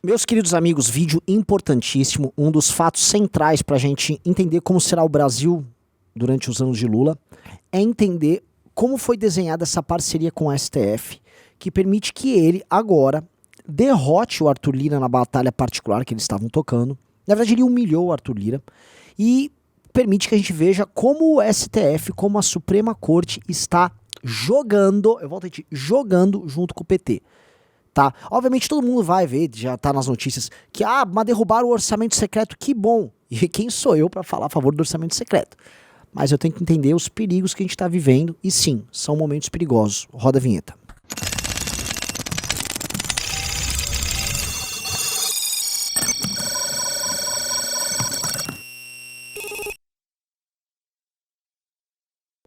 Meus queridos amigos, vídeo importantíssimo, um dos fatos centrais para a gente entender como será o Brasil durante os anos de Lula, é entender como foi desenhada essa parceria com o STF, que permite que ele, agora, derrote o Arthur Lira na batalha particular que eles estavam tocando. Na verdade, ele humilhou o Arthur Lira e permite que a gente veja como o STF, como a Suprema Corte está jogando, eu volto a dizer, jogando junto com o PT. Tá? Obviamente todo mundo vai ver, já tá nas notícias, que mas derrubaram o orçamento secreto, que bom. E quem sou eu para falar a favor do orçamento secreto? Mas eu tenho que entender os perigos que a gente tá vivendo, e sim, são momentos perigosos. Roda a vinheta.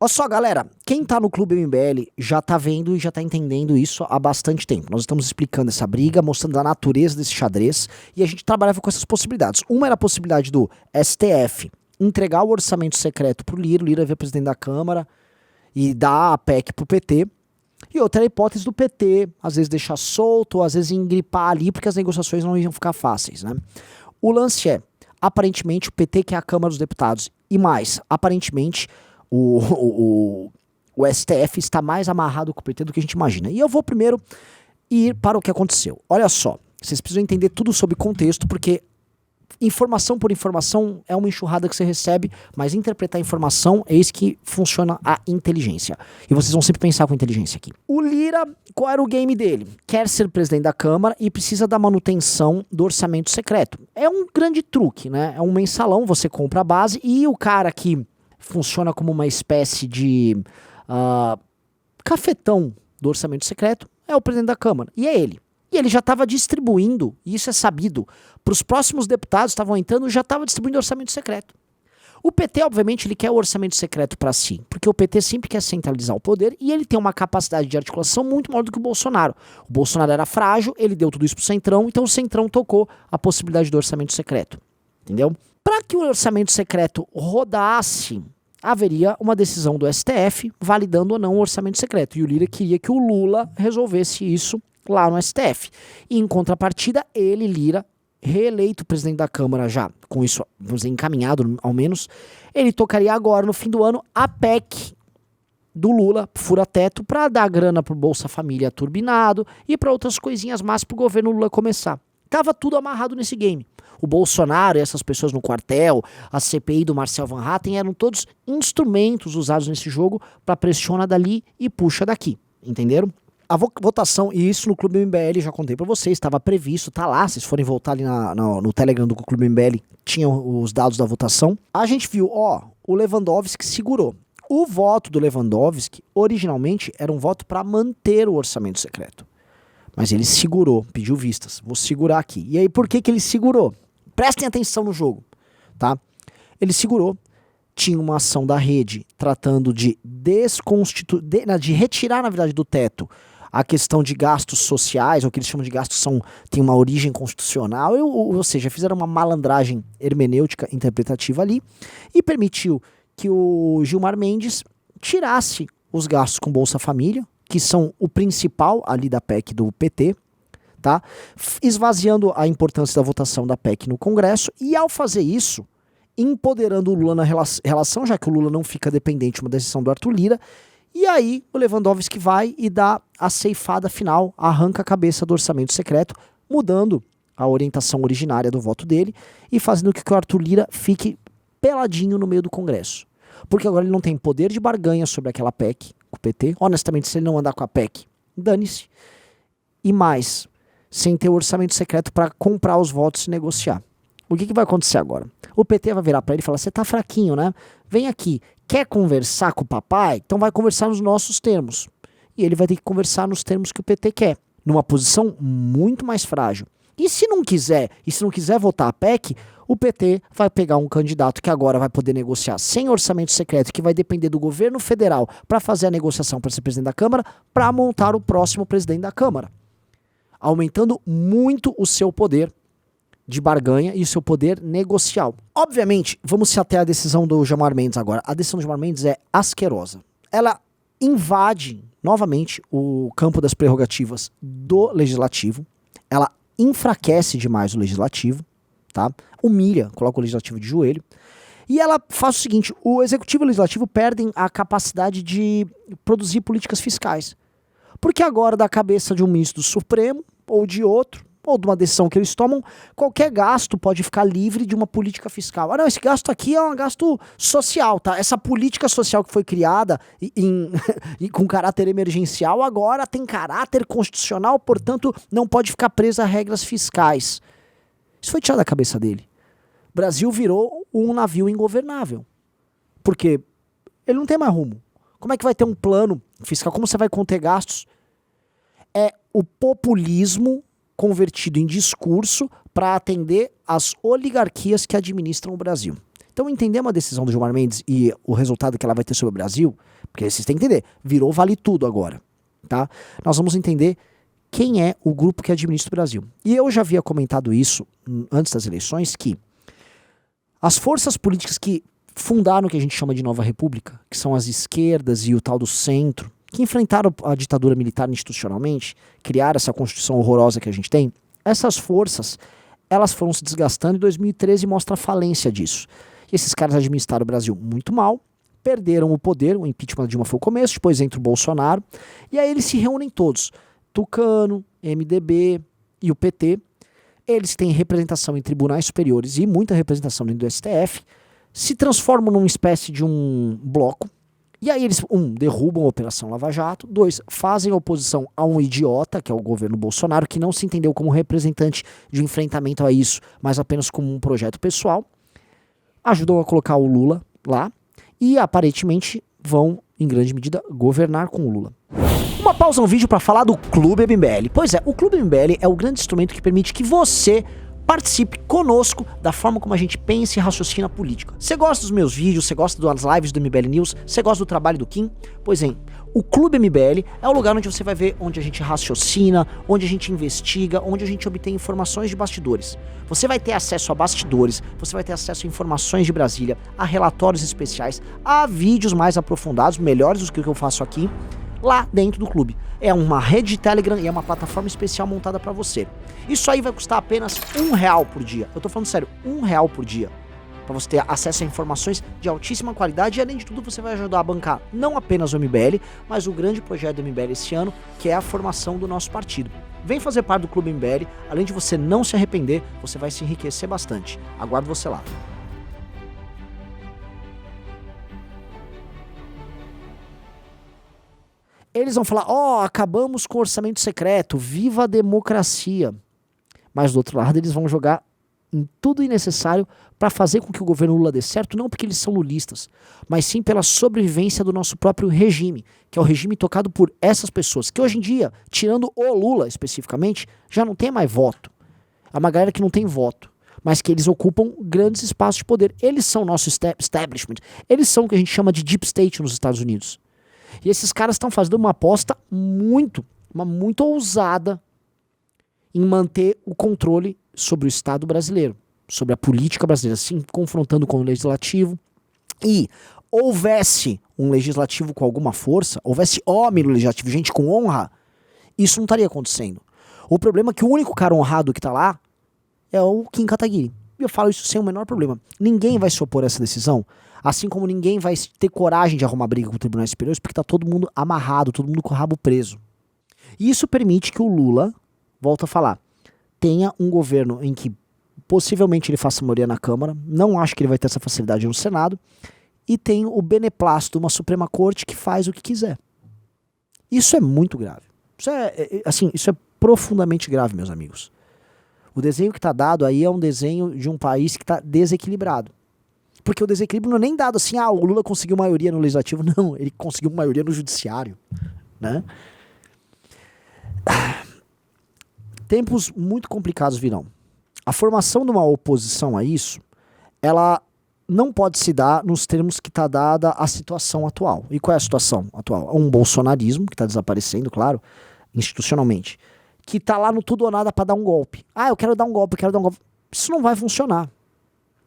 Olha só, galera, quem tá no Clube MBL já tá vendo e já tá entendendo isso há bastante tempo. Nós estamos explicando essa briga, mostrando a natureza desse xadrez, e a gente trabalhava com essas possibilidades. Uma era a possibilidade do STF entregar o orçamento secreto pro Lira, o Lira ver presidente da Câmara e dar a PEC pro PT. E outra era a hipótese do PT, às vezes deixar solto, ou às vezes engripar ali, porque as negociações não iam ficar fáceis, né? O lance é, aparentemente o PT quer a Câmara dos Deputados, e mais, aparentemente o STF está mais amarrado com o PT do que a gente imagina. E eu vou primeiro ir para o que aconteceu. Olha só, vocês precisam entender tudo sobre contexto, porque informação por informação é uma enxurrada que você recebe, mas interpretar informação é isso que funciona a inteligência. E vocês vão sempre pensar com inteligência aqui. O Lira, qual era o game dele? Quer ser presidente da Câmara e precisa da manutenção do orçamento secreto. É um grande truque, né? É um mensalão, você compra a base e o cara que funciona como uma espécie de cafetão do orçamento secreto é o presidente da Câmara, e é ele. E ele já estava distribuindo, e isso é sabido, para os próximos deputados que estavam entrando, já estava distribuindo orçamento secreto. O PT, obviamente, ele quer o orçamento secreto para si, porque o PT sempre quer centralizar o poder e ele tem uma capacidade de articulação muito maior do que o Bolsonaro. O Bolsonaro era frágil, ele deu tudo isso pro Centrão, então o Centrão tocou a possibilidade do orçamento secreto. Entendeu? Para que o orçamento secreto rodasse, haveria uma decisão do STF validando ou não o orçamento secreto. E o Lira queria que o Lula resolvesse isso lá no STF. E em contrapartida, ele, Lira, reeleito presidente da Câmara já, com isso, vamos dizer, encaminhado ao menos, ele tocaria agora, no fim do ano, a PEC do Lula, fura-teto, para dar grana pro Bolsa Família turbinado e para outras coisinhas mais pro governo Lula começar. Tava tudo amarrado nesse game. O Bolsonaro e essas pessoas no quartel, a CPI do Marcel Van Hatten eram todos instrumentos usados nesse jogo para pressiona dali e puxa daqui, entenderam? A votação, e isso no Clube MBL já contei pra vocês, estava previsto, tá lá, se vocês forem voltar ali no Telegram do Clube MBL, tinham os dados da votação. A gente viu, o Lewandowski segurou. O voto do Lewandowski, originalmente, era um voto para manter o orçamento secreto. Mas ele segurou, pediu vistas. Vou segurar aqui. E aí, por que ele segurou? Prestem atenção no jogo, tá? Ele segurou, tinha uma ação da rede tratando de retirar, na verdade, do teto a questão de gastos sociais, ou que eles chamam de gastos tem uma origem constitucional, ou seja, fizeram uma malandragem hermenêutica interpretativa ali, e permitiu que o Gilmar Mendes tirasse os gastos com Bolsa Família, que são o principal ali da PEC do PT, tá? Esvaziando a importância da votação da PEC no Congresso, e ao fazer isso, empoderando o Lula na relação, já que o Lula não fica dependente de uma decisão do Arthur Lira, e aí o Lewandowski vai e dá a ceifada final, arranca a cabeça do orçamento secreto, mudando a orientação originária do voto dele e fazendo com que o Arthur Lira fique peladinho no meio do Congresso. Porque agora ele não tem poder de barganha sobre aquela PEC com o PT. Honestamente, se ele não andar com a PEC, dane-se. E mais, sem ter o orçamento secreto para comprar os votos e negociar. O que vai acontecer agora? O PT vai virar para ele e falar, você tá fraquinho, né? Vem aqui, quer conversar com o papai? Então vai conversar nos nossos termos. E ele vai ter que conversar nos termos que o PT quer, numa posição muito mais frágil. E se não quiser votar a PEC, o PT vai pegar um candidato que agora vai poder negociar sem orçamento secreto, que vai depender do governo federal para fazer a negociação para ser presidente da Câmara, para montar o próximo presidente da Câmara, aumentando muito o seu poder de barganha e o seu poder negocial. Obviamente, vamos se ater à decisão do Gilmar Mendes agora. A decisão do Gilmar Mendes é asquerosa. Ela invade novamente o campo das prerrogativas do Legislativo. Ela enfraquece demais o legislativo, tá? Humilha, coloca o legislativo de joelho. E ela faz o seguinte, o executivo e o legislativo perdem a capacidade de produzir políticas fiscais. Porque agora, da cabeça de um ministro do Supremo, ou de outro, ou de uma decisão que eles tomam, qualquer gasto pode ficar livre de uma política fiscal. Ah, não, esse gasto aqui é um gasto social, tá? Essa política social que foi criada e com caráter emergencial, agora tem caráter constitucional, portanto, não pode ficar presa a regras fiscais. Isso foi tirado da cabeça dele. O Brasil virou um navio ingovernável. Porque ele não tem mais rumo. Como é que vai ter um plano fiscal? Como você vai conter gastos? É o populismo convertido em discurso para atender às oligarquias que administram o Brasil. Então, entender uma decisão do Gilmar Mendes e o resultado que ela vai ter sobre o Brasil, porque vocês têm que entender, virou vale tudo agora, tá? Nós vamos entender quem é o grupo que administra o Brasil. E eu já havia comentado isso antes das eleições, que as forças políticas que fundaram o que a gente chama de Nova República, que são as esquerdas e o tal do centro, que enfrentaram a ditadura militar institucionalmente, criaram essa Constituição horrorosa que a gente tem, essas forças, elas foram se desgastando e 2013 mostra a falência disso. E esses caras administraram o Brasil muito mal, perderam o poder, o impeachment da Dilma foi o começo, depois entra o Bolsonaro, e aí eles se reúnem todos, Tucano, MDB e o PT, eles têm representação em tribunais superiores e muita representação dentro do STF, se transformam numa espécie de um bloco, e aí eles, derrubam a Operação Lava Jato, 2, fazem oposição a um idiota, que é o governo Bolsonaro, que não se entendeu como representante de enfrentamento a isso, mas apenas como um projeto pessoal, ajudam a colocar o Lula lá, e aparentemente vão, em grande medida, governar com o Lula. Uma pausa no vídeo para falar do Clube MBL. Pois é, o Clube MBL é o grande instrumento que permite que você participe conosco da forma como a gente pensa e raciocina política. Você gosta dos meus vídeos, você gosta das lives do MBL News, você gosta do trabalho do Kim? Pois é, o Clube MBL é o lugar onde você vai ver onde a gente raciocina, onde a gente investiga, onde a gente obtém informações de bastidores. Você vai ter acesso a bastidores, você vai ter acesso a informações de Brasília, a relatórios especiais, a vídeos mais aprofundados, melhores do que o que eu faço aqui, lá dentro do clube. É uma rede de Telegram e é uma plataforma especial montada para você. Isso aí vai custar apenas R$1 por dia. Eu tô falando sério, R$1 por dia. Para você ter acesso a informações de altíssima qualidade e além de tudo você vai ajudar a bancar não apenas o MBL, mas o grande projeto do MBL esse ano, que é a formação do nosso partido. Vem fazer parte do Clube MBL, além de você não se arrepender, você vai se enriquecer bastante. Aguardo você lá. Eles vão falar, acabamos com o orçamento secreto, viva a democracia. Mas do outro lado eles vão jogar em tudo necessário para fazer com que o governo Lula dê certo, não porque eles são lulistas, mas sim pela sobrevivência do nosso próprio regime, que é o regime tocado por essas pessoas, que hoje em dia, tirando o Lula especificamente, já não tem mais voto. É uma galera que não tem voto, mas que eles ocupam grandes espaços de poder. Eles são nosso establishment, eles são o que a gente chama de deep state nos Estados Unidos. E esses caras estão fazendo uma aposta muito ousada em manter o controle sobre o Estado brasileiro, sobre a política brasileira, assim, confrontando com o legislativo. E houvesse um legislativo com alguma força, houvesse homem no legislativo, gente com honra, isso não estaria acontecendo. O problema é que o único cara honrado que tá lá é o Kim Kataguiri. E eu falo isso sem o menor problema. Ninguém vai se opor a essa decisão, assim como ninguém vai ter coragem de arrumar briga com os tribunais superiores, porque tá todo mundo amarrado, todo mundo com o rabo preso. E isso permite que o Lula, volto a falar, tenha um governo em que possivelmente ele faça maioria na Câmara, não acho que ele vai ter essa facilidade no Senado, e tem o beneplácito de uma Suprema Corte que faz o que quiser. Isso é muito grave. Isso é profundamente grave, meus amigos. O desenho que está dado aí é um desenho de um país que está desequilibrado. Porque o desequilíbrio não é nem dado assim, o Lula conseguiu maioria no legislativo. Não, ele conseguiu maioria no judiciário, né? Tempos muito complicados virão. A formação de uma oposição a isso, ela não pode se dar nos termos que está dada a situação atual. E qual é a situação atual? É um bolsonarismo, que está desaparecendo, claro, institucionalmente, que está lá no tudo ou nada para dar um golpe. Eu quero dar um golpe, Isso não vai funcionar.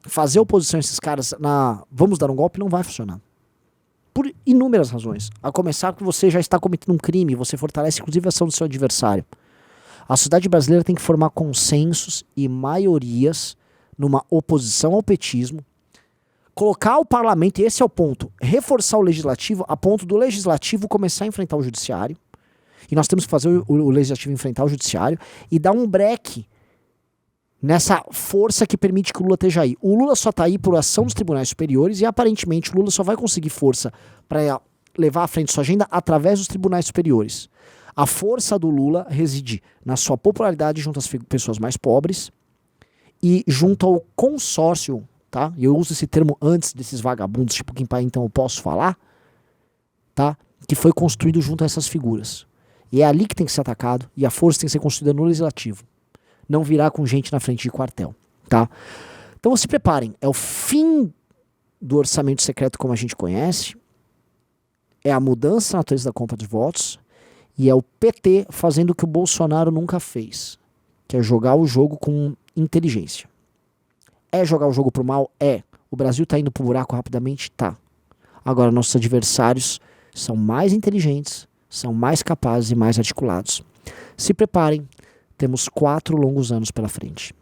Fazer oposição a esses caras vamos dar um golpe não vai funcionar. Por inúmeras razões. A começar que você já está cometendo um crime, você fortalece inclusive a ação do seu adversário. A sociedade brasileira tem que formar consensos e maiorias numa oposição ao petismo, colocar o parlamento, e esse é o ponto, reforçar o legislativo a ponto do legislativo começar a enfrentar o judiciário, e nós temos que fazer o legislativo enfrentar o judiciário e dar um breque nessa força que permite que o Lula esteja aí. O Lula só está aí por ação dos tribunais superiores e aparentemente o Lula só vai conseguir força para levar à frente sua agenda através dos tribunais superiores. A força do Lula reside na sua popularidade junto às pessoas mais pobres e junto ao consórcio, tá? E eu uso esse termo antes desses vagabundos, tipo quem pai então eu posso falar, tá? Que foi construído junto a essas figuras. E é ali que tem que ser atacado e a força tem que ser construída no legislativo. Não virá com gente na frente de quartel, tá? Então se preparem, é o fim do orçamento secreto como a gente conhece, é a mudança na natureza da compra de votos e é o PT fazendo o que o Bolsonaro nunca fez, que é jogar o jogo com inteligência. É jogar o jogo pro mal? É. O Brasil tá indo pro buraco rapidamente? Tá. Agora nossos adversários são mais inteligentes, são mais capazes e mais articulados. Se preparem, temos 4 longos anos pela frente.